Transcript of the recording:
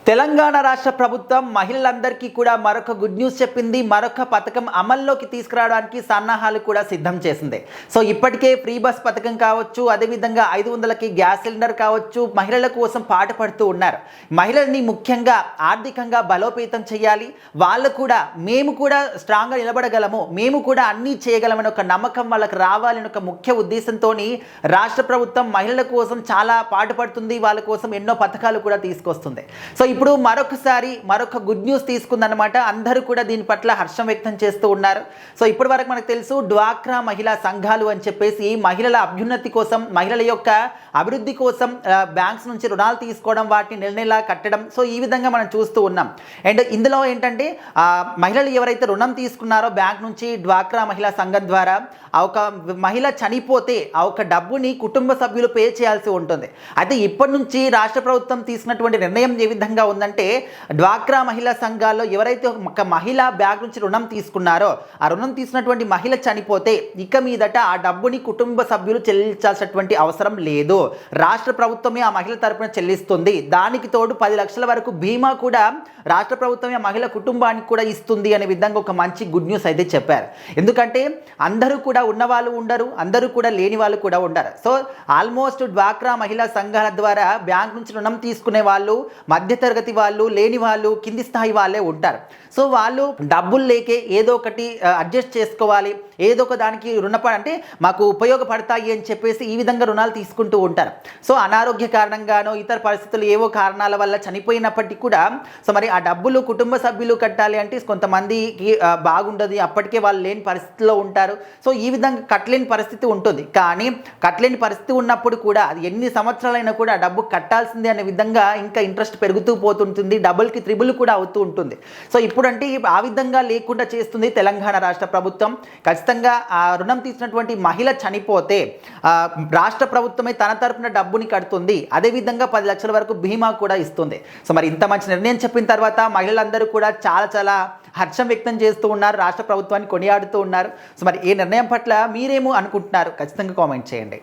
తెలంగాణ రాష్ట్ర ప్రభుత్వం మహిళలందరికీ కూడా మరొక గుడ్ న్యూస్ చెప్పింది. మరొక పథకం అమల్లోకి తీసుకురావడానికి సన్నాహాలు కూడా సిద్ధం చేసింది. సో ఇప్పటికే ఫ్రీ బస్ పథకం కావచ్చు, అదేవిధంగా 500కి గ్యాస్ సిలిండర్ కావచ్చు, మహిళల కోసం పాటుపడుతూ ఉన్నారు. మహిళల్ని ముఖ్యంగా ఆర్థికంగా బలోపేతం చేయాలి, వాళ్ళు కూడా మేము కూడా స్ట్రాంగ్గా నిలబడగలము, మేము కూడా అన్నీ చేయగలమని ఒక నమ్మకం వాళ్ళకి రావాలని ఒక ముఖ్య ఉద్దేశంతో రాష్ట్ర ప్రభుత్వం మహిళల కోసం చాలా పాటుపడుతుంది, వాళ్ళ కోసం ఎన్నో పథకాలు కూడా తీసుకొస్తుంది. సో ఇప్పుడు మరొక గుడ్ న్యూస్ తీసుకుందన్నమాట. అందరూ కూడా దీని పట్ల హర్షం వ్యక్తం చేస్తూ ఉన్నారు. సో ఇప్పటి వరకు మనకు తెలుసు డ్వాక్రా మహిళా సంఘాలు అని చెప్పేసి మహిళల అభ్యున్నతి కోసం, మహిళల యొక్క అభివృద్ధి కోసం బ్యాంక్స్ నుంచి రుణాలు తీసుకోవడం, వాటిని నెల నెలా కట్టడం. సో ఈ విధంగా మనం చూస్తూ ఉన్నాం. అండ్ ఇందులో ఏంటంటే మహిళలు ఎవరైతే రుణం తీసుకున్నారో బ్యాంక్ నుంచి డ్వాక్రా మహిళా సంఘం ద్వారా, ఒక మహిళ చనిపోతే ఆ ఒక డబ్బుని కుటుంబ సభ్యులు పే చేయాల్సి ఉంటుంది. అయితే ఇప్పటి నుంచి రాష్ట్ర ప్రభుత్వం తీసుకున్నటువంటి నిర్ణయం ఏ విధంగా ఉందంటే, డ్వాక్రా మహిళా సంఘాల్లో ఎవరైతే ఒక మహిళ బ్యాంక్ నుంచి రుణం తీసుకున్నారో ఆ రుణం తీసుకున్నటువంటి మహిళ చనిపోతే ఇక మీదట ఆ డబ్బుని కుటుంబ సభ్యులు చెల్లించాల్సినటువంటి అవసరం లేదు, రాష్ట్ర ప్రభుత్వమే ఆ మహిళ తరపున చెల్లిస్తుంది. దానికి తోడు 10 లక్షల వరకు బీమా కూడా రాష్ట్ర ప్రభుత్వమే ఆ మహిళ కుటుంబానికి కూడా ఇస్తుంది అనే విధంగా ఒక మంచి గుడ్ న్యూస్ అయితే చెప్పారు. ఎందుకంటే అందరూ కూడా ఉన్నవాళ్ళు ఉండరు, అందరూ కూడా లేని వాళ్ళు కూడా ఉండరు. సో ఆల్మోస్ట్ డ్వాక్రా మహిళా సంఘాల ద్వారా బ్యాంక్ నుంచి రుణం తీసుకునే వాళ్ళు మధ్యతరగతి వాళ్ళు, లేని వాళ్ళు, కింది స్థాయి వాళ్ళే ఉంటారు. సో వాళ్ళు డబ్బులు లేకే ఏదో ఒకటి అడ్జస్ట్ చేసుకోవాలి, ఏదో ఒక దానికి అంటే మాకు ఉపయోగపడతాయి అని చెప్పేసి ఈ విధంగా రుణాలు తీసుకుంటూ ఉంటారు. సో అనారోగ్య కారణంగానో ఇతర పరిస్థితులు ఏవో కారణాల వల్ల చనిపోయినప్పటికీ కూడా సో మరి ఆ డబ్బులు కుటుంబ సభ్యులు కట్టాలి అంటే కొంతమందికి బాగుండదు, అప్పటికే వాళ్ళు లేని పరిస్థితిలో ఉంటారు. సో ఈ విధంగా కట్టలేని పరిస్థితి ఉంటుంది. కానీ కట్టలేని పరిస్థితి ఉన్నప్పుడు కూడా అది ఎన్ని సంవత్సరాలైనా కూడా డబ్బు కట్టాల్సిందే అనే విధంగా ఇంకా ఇంట్రెస్ట్ పెరుగుతూ పోతుంటుంది, డబుల్కి త్రిబుల్ కూడా అవుతూ ఉంటుంది. సో ఇప్పుడంటే ఆ విధంగా లేకుండా చేస్తుంది తెలంగాణ రాష్ట్ర ప్రభుత్వం. ఖచ్చితంగా ఆ రుణం తీసినటువంటి మహిళ చనిపోతే రాష్ట్ర ప్రభుత్వమే తన తరపున డబ్బుని కడుతుంది, అదేవిధంగా 10 లక్షల వరకు బీమా కూడా ఇస్తుంది. సో మరి ఇంత మంచి నిర్ణయం చెప్పిన తర్వాత మహిళలందరూ కూడా చాలా హర్షం వ్యక్తం చేస్తూ ఉన్నారు, రాష్ట్ర ప్రభుత్వాన్ని కొనియాడుతూ ఉన్నారు. సో మరి ఈ నిర్ణయం పట్ల మీరేమో అనుకుంటున్నారు ఖచ్చితంగా కామెంట్ చేయండి.